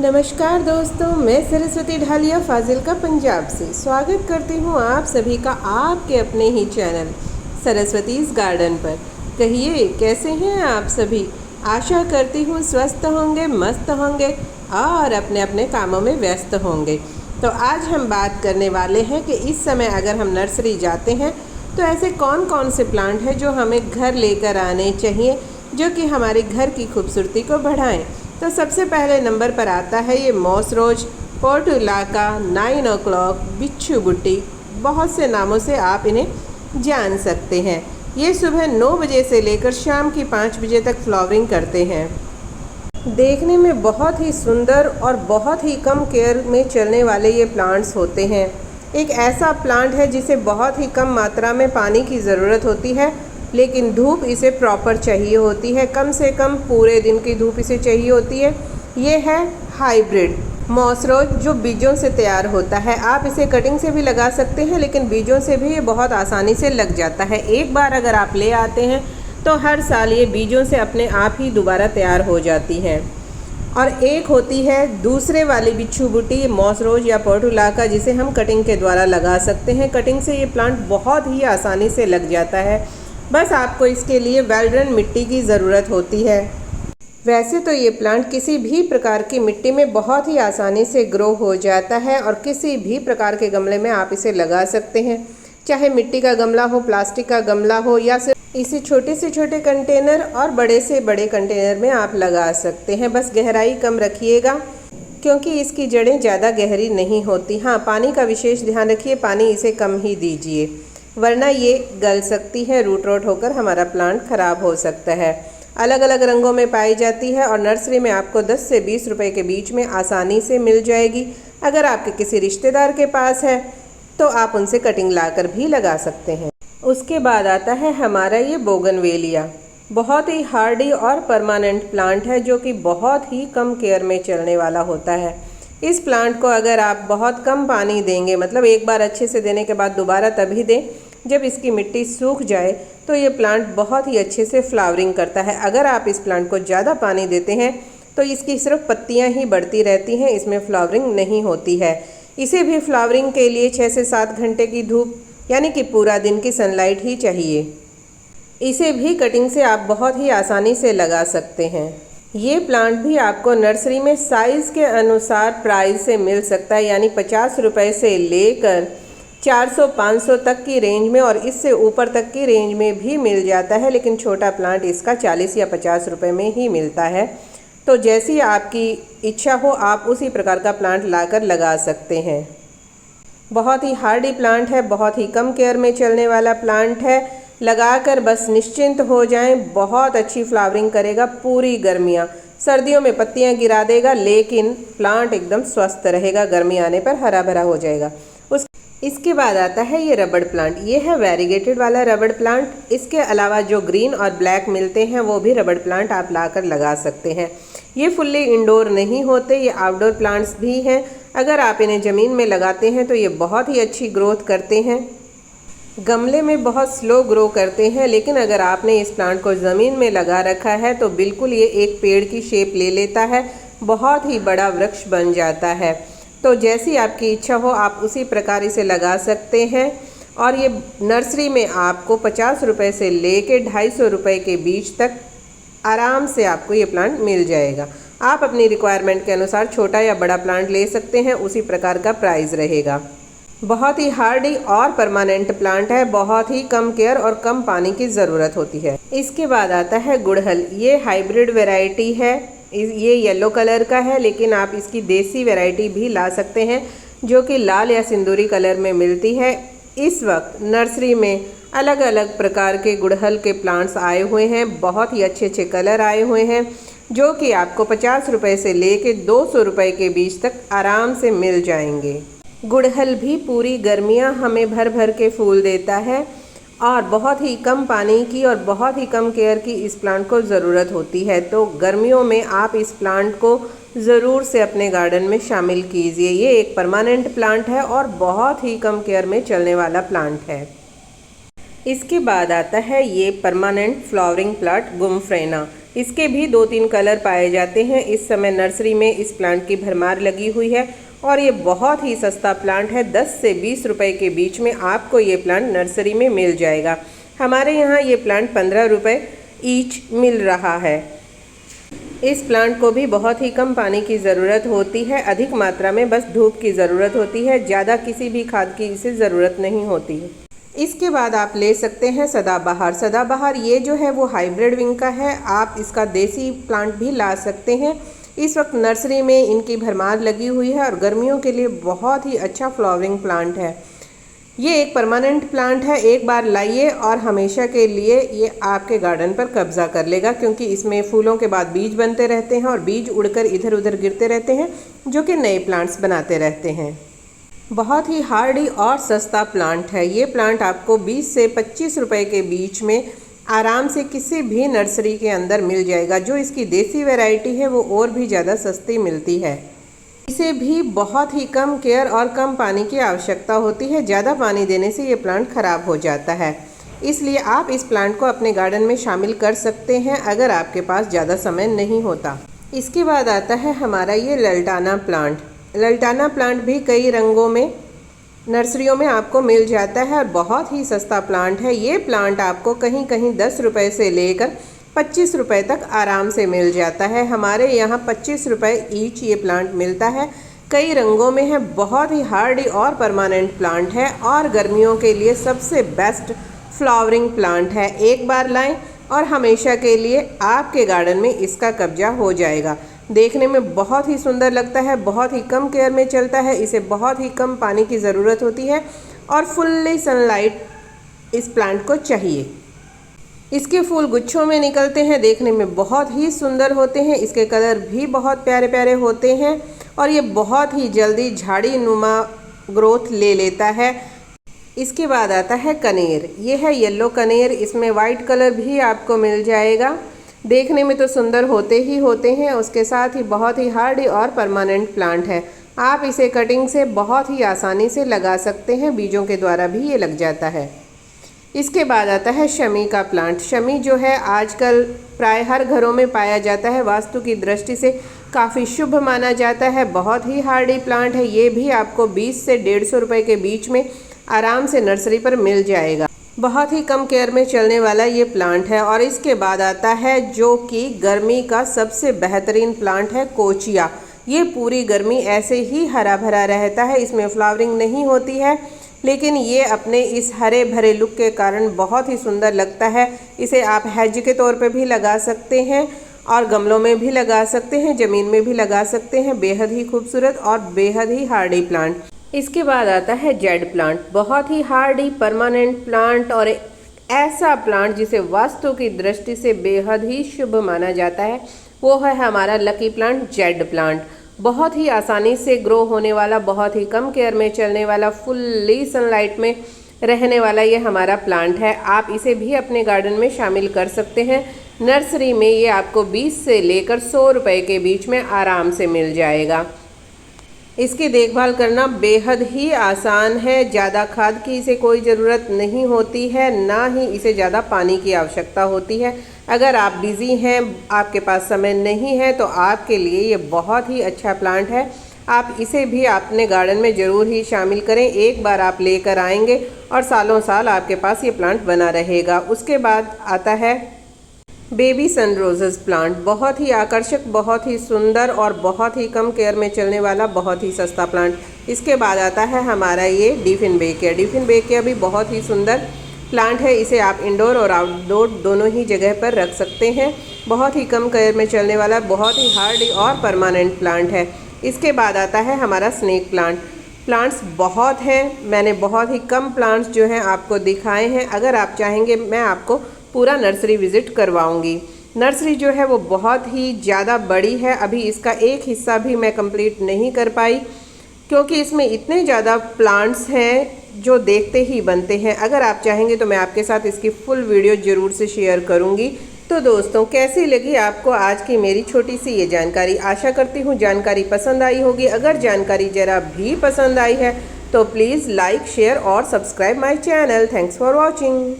नमस्कार दोस्तों, मैं सरस्वती ढालिया फाजिल्का पंजाब से स्वागत करती हूँ आप सभी का आपके अपने ही चैनल सरस्वतीज़ गार्डन पर। कहिए कैसे हैं आप सभी। आशा करती हूँ स्वस्थ होंगे, मस्त होंगे और अपने अपने कामों में व्यस्त होंगे। तो आज हम बात करने वाले हैं कि इस समय अगर हम नर्सरी जाते हैं तो ऐसे कौन कौन से प्लांट हैं जो हमें घर लेकर आने चाहिए, जो कि हमारे घर की खूबसूरती को बढ़ाएं। तो सबसे पहले नंबर पर आता है ये मॉस रोज, पोर्टुलाका, 9 o'clock, बिच्छू बुट्टी। बहुत से नामों से आप इन्हें जान सकते हैं। ये सुबह 9 बजे से लेकर शाम की 5 बजे तक फ्लावरिंग करते हैं। देखने में बहुत ही सुंदर और बहुत ही कम केयर में चलने वाले ये प्लांट्स होते हैं। एक ऐसा प्लांट है जिसे बहुत ही कम मात्रा में पानी की ज़रूरत होती है, लेकिन धूप इसे प्रॉपर चाहिए होती है। कम से कम पूरे दिन की धूप इसे चाहिए होती है। ये है हाइब्रिड मॉस रोज जो बीजों से तैयार होता है। आप इसे कटिंग से भी लगा सकते हैं, लेकिन बीजों से भी ये बहुत आसानी से लग जाता है। एक बार अगर आप ले आते हैं तो हर साल ये बीजों से अपने आप ही दोबारा तैयार हो जाती है। और एक होती है दूसरे वाली बिच्छू बूटी, मॉस रोज या पोर्टुलाका, जिसे हम कटिंग के द्वारा लगा सकते हैं। कटिंग से ये प्लांट बहुत ही आसानी से लग जाता है। बस आपको इसके लिए वेल ड्रेन मिट्टी की ज़रूरत होती है। वैसे तो ये प्लांट किसी भी प्रकार की मिट्टी में बहुत ही आसानी से ग्रो हो जाता है और किसी भी प्रकार के गमले में आप इसे लगा सकते हैं। चाहे मिट्टी का गमला हो, प्लास्टिक का गमला हो, या सिर्फ इसे छोटे से छोटे कंटेनर और बड़े से बड़े कंटेनर में आप लगा सकते हैं। बस गहराई कम रखिएगा, क्योंकि इसकी जड़ें ज़्यादा गहरी नहीं होती। हाँ, पानी का विशेष ध्यान रखिए, पानी इसे कम ही दीजिए, वरना ये गल सकती है, रूट रोट होकर हमारा प्लांट ख़राब हो सकता है। अलग अलग रंगों में पाई जाती है और नर्सरी में आपको 10 से 20 रुपए के बीच में आसानी से मिल जाएगी। अगर आपके किसी रिश्तेदार के पास है तो आप उनसे कटिंग लाकर भी लगा सकते हैं। उसके बाद आता है हमारा ये बोगनवेलिया। बहुत ही हार्डी और परमानेंट प्लांट है, जो कि बहुत ही कम केयर में चलने वाला होता है। इस प्लांट को अगर आप बहुत कम पानी देंगे, मतलब एक बार अच्छे से देने के बाद दोबारा तभी दें जब इसकी मिट्टी सूख जाए, तो ये प्लांट बहुत ही अच्छे से फ्लावरिंग करता है। अगर आप इस प्लांट को ज़्यादा पानी देते हैं तो इसकी सिर्फ पत्तियां ही बढ़ती रहती हैं, इसमें फ्लावरिंग नहीं होती है। इसे भी फ्लावरिंग के लिए 6 से 7 घंटे की धूप, यानी कि पूरा दिन की सनलाइट ही चाहिए। इसे भी कटिंग से आप बहुत ही आसानी से लगा सकते हैं। ये प्लांट भी आपको नर्सरी में साइज़ के अनुसार प्राइस से मिल सकता है, यानी 50 रुपये से लेकर 400-500 तक की रेंज में, और इससे ऊपर तक की रेंज में भी मिल जाता है। लेकिन छोटा प्लांट इसका 40 या 50 रुपये में ही मिलता है। तो जैसी आपकी इच्छा हो आप उसी प्रकार का प्लांट लाकर लगा सकते हैं। बहुत ही हार्डी प्लांट है, बहुत ही कम केयर में चलने वाला प्लांट है। लगाकर बस निश्चिंत हो जाएं, बहुत अच्छी फ्लावरिंग करेगा पूरी गर्मियाँ। सर्दियों में पत्तियाँ गिरा देगा, लेकिन प्लांट एकदम स्वस्थ रहेगा, गर्मी आने पर हरा भरा हो जाएगा। इसके बाद आता है ये रबड़ प्लांट। ये है वेरीगेटेड वाला रबड़ प्लांट। इसके अलावा जो ग्रीन और ब्लैक मिलते हैं वो भी रबड़ प्लांट आप लाकर लगा सकते हैं। ये फुल्ली इंडोर नहीं होते, ये आउटडोर प्लांट्स भी हैं। अगर आप इन्हें ज़मीन में लगाते हैं तो ये बहुत ही अच्छी ग्रोथ करते हैं। गमले में बहुत स्लो ग्रो करते हैं, लेकिन अगर आपने इस प्लांट को ज़मीन में लगा रखा है तो बिल्कुल ये एक पेड़ की शेप ले लेता है, बहुत ही बड़ा वृक्ष बन जाता है। तो जैसी आपकी इच्छा हो आप उसी प्रकार इसे लगा सकते हैं। और ये नर्सरी में आपको 50 रुपये से लेके 250 रुपये के बीच तक आराम से आपको ये प्लांट मिल जाएगा। आप अपनी रिक्वायरमेंट के अनुसार छोटा या बड़ा प्लांट ले सकते हैं, उसी प्रकार का प्राइस रहेगा। बहुत ही हार्डी और परमानेंट प्लांट है, बहुत ही कम केयर और कम पानी की ज़रूरत होती है। इसके बाद आता है गुड़हल। ये हाइब्रिड वैरायटी है। ये येलो कलर का है, लेकिन आप इसकी देसी वैरायटी भी ला सकते हैं जो कि लाल या सिंदूरी कलर में मिलती है। इस वक्त नर्सरी में अलग अलग प्रकार के गुड़हल के प्लांट्स आए हुए हैं, बहुत ही अच्छे अच्छे कलर आए हुए हैं, जो कि आपको 50 रुपये से लेके 200 रुपये के बीच तक आराम से मिल जाएंगे। गुड़हल भी पूरी गर्मियां हमें भर भर के फूल देता है और बहुत ही कम पानी की और बहुत ही कम केयर की इस प्लांट को ज़रूरत होती है। तो गर्मियों में आप इस प्लांट को ज़रूर से अपने गार्डन में शामिल कीजिए। ये एक परमानेंट प्लांट है और बहुत ही कम केयर में चलने वाला प्लांट है। इसके बाद आता है ये परमानेंट फ्लावरिंग प्लांट गुमफ्रेना। इसके भी 2-3 कलर पाए जाते हैं। इस समय नर्सरी में इस प्लांट की भरमार लगी हुई है और ये बहुत ही सस्ता प्लांट है। 10 से 20 रुपए के बीच में आपको ये प्लांट नर्सरी में मिल जाएगा। हमारे यहाँ ये प्लांट 15 रुपए ईच मिल रहा है। इस प्लांट को भी बहुत ही कम पानी की ज़रूरत होती है, अधिक मात्रा में बस धूप की ज़रूरत होती है, ज़्यादा किसी भी खाद की इसे ज़रूरत नहीं होती है। इसके बाद आप ले सकते हैं सदाबहार। सदाबहार ये जो है वो हाइब्रिड विंग का है, आप इसका देसी प्लांट भी ला सकते हैं। इस वक्त नर्सरी में इनकी भरमार लगी हुई है और गर्मियों के लिए बहुत ही अच्छा फ्लावरिंग प्लांट है। ये एक परमानेंट प्लांट है, एक बार लाइए और हमेशा के लिए ये आपके गार्डन पर कब्जा कर लेगा, क्योंकि इसमें फूलों के बाद बीज बनते रहते हैं और बीज उड़कर इधर उधर गिरते रहते हैं, जो कि नए प्लांट्स बनाते रहते हैं। बहुत ही हार्डी और सस्ता प्लांट है। ये प्लांट आपको 20 से 25 रुपए के बीच में आराम से किसी भी नर्सरी के अंदर मिल जाएगा। जो इसकी देसी वैरायटी है वो और भी ज़्यादा सस्ती मिलती है। इसे भी बहुत ही कम केयर और कम पानी की आवश्यकता होती है। ज़्यादा पानी देने से ये प्लांट ख़राब हो जाता है, इसलिए आप इस प्लांट को अपने गार्डन में शामिल कर सकते हैं अगर आपके पास ज़्यादा समय नहीं होता। इसके बाद आता है हमारा ये लल्टाना प्लांट। लल्टाना प्लांट भी कई रंगों में नर्सरियों में आपको मिल जाता है और बहुत ही सस्ता प्लांट है। ये प्लांट आपको कहीं कहीं 10 रुपये से लेकर 25 रुपये तक आराम से मिल जाता है। हमारे यहाँ 25 रुपये ईच ये प्लांट मिलता है। कई रंगों में है, बहुत ही हार्डी और परमानेंट प्लांट है और गर्मियों के लिए सबसे बेस्ट फ्लावरिंग प्लांट है। एक बार लाएं और हमेशा के लिए आपके गार्डन में इसका कब्जा हो जाएगा। देखने में बहुत ही सुंदर लगता है, बहुत ही कम केयर में चलता है, इसे बहुत ही कम पानी की ज़रूरत होती है और फुल्ली सनलाइट इस प्लांट को चाहिए। इसके फूल गुच्छों में निकलते हैं, देखने में बहुत ही सुंदर होते हैं। इसके कलर भी बहुत प्यारे प्यारे होते हैं और ये बहुत ही जल्दी झाड़ी नुमा ग्रोथ ले लेता है। इसके बाद आता है कनेर। ये है येलो कनेर, इसमें वाइट कलर भी आपको मिल जाएगा। देखने में तो सुंदर होते ही होते हैं, उसके साथ ही बहुत ही हार्डी और परमानेंट प्लांट है। आप इसे कटिंग से बहुत ही आसानी से लगा सकते हैं, बीजों के द्वारा भी ये लग जाता है। इसके बाद आता है शमी का प्लांट। शमी जो है आजकल प्राय हर घरों में पाया जाता है, वास्तु की दृष्टि से काफ़ी शुभ माना जाता है। बहुत ही हार्डी प्लांट है। ये भी आपको 20 से 150 रुपये के बीच में आराम से नर्सरी पर मिल जाएगा। बहुत ही कम केयर में चलने वाला ये प्लांट है। और इसके बाद आता है जो कि गर्मी का सबसे बेहतरीन प्लांट है, कोचिया। ये पूरी गर्मी ऐसे ही हरा भरा रहता है, इसमें फ्लावरिंग नहीं होती है, लेकिन ये अपने इस हरे भरे लुक के कारण बहुत ही सुंदर लगता है। इसे आप हेज के तौर पे भी लगा सकते हैं और गमलों में भी लगा सकते हैं, ज़मीन में भी लगा सकते हैं। बेहद ही खूबसूरत और बेहद ही हार्डी प्लांट। इसके बाद आता है जेड प्लांट। बहुत ही हार्डी परमानेंट प्लांट और ऐसा प्लांट जिसे वास्तु की दृष्टि से बेहद ही शुभ माना जाता है, वो है हमारा लकी प्लांट, जेड प्लांट। बहुत ही आसानी से ग्रो होने वाला, बहुत ही कम केयर में चलने वाला, फुल्ली सनलाइट में रहने वाला ये हमारा प्लांट है। आप इसे भी अपने गार्डन में शामिल कर सकते हैं। नर्सरी में ये आपको 20 से लेकर 100 रुपये के बीच में आराम से मिल जाएगा। इसकी देखभाल करना बेहद ही आसान है। ज़्यादा खाद की इसे कोई ज़रूरत नहीं होती है, ना ही इसे ज़्यादा पानी की आवश्यकता होती है। अगर आप बिज़ी हैं, आपके पास समय नहीं है, तो आपके लिए ये बहुत ही अच्छा प्लांट है। आप इसे भी अपने गार्डन में ज़रूर ही शामिल करें। एक बार आप लेकर आएंगे और सालों साल आपके पास ये प्लांट बना रहेगा। उसके बाद आता है बेबी सन रोजेस प्लांट। बहुत ही आकर्षक, बहुत ही सुंदर और बहुत ही कम केयर में चलने वाला बहुत ही सस्ता प्लांट। इसके बाद आता है हमारा ये डिफिनबेकिया। डिफिनबेकिया भी बहुत ही सुंदर प्लांट है। इसे आप इंडोर और आउटडोर दोनों ही जगह पर रख सकते हैं। बहुत ही कम केयर में चलने वाला, बहुत ही हार्डी और परमानेंट प्लांट है। इसके बाद आता है हमारा स्नेक प्लांट। प्लांट्स बहुत हैं, मैंने बहुत ही कम प्लांट्स जो हैं आपको दिखाए हैं। अगर आप चाहेंगे मैं आपको पूरा नर्सरी विज़िट करवाऊंगी। नर्सरी जो है वो बहुत ही ज़्यादा बड़ी है। अभी इसका एक हिस्सा भी मैं कंप्लीट नहीं कर पाई, क्योंकि इसमें इतने ज़्यादा प्लांट्स हैं जो देखते ही बनते हैं। अगर आप चाहेंगे तो मैं आपके साथ इसकी फुल वीडियो ज़रूर से शेयर करूँगी। तो दोस्तों, कैसी लगी आपको आज की मेरी छोटी सी ये जानकारी? आशा करती हूँ जानकारी पसंद आई होगी। अगर जानकारी ज़रा भी पसंद आई है तो प्लीज़ लाइक, शेयर और subscribe my channel. Thanks for watching.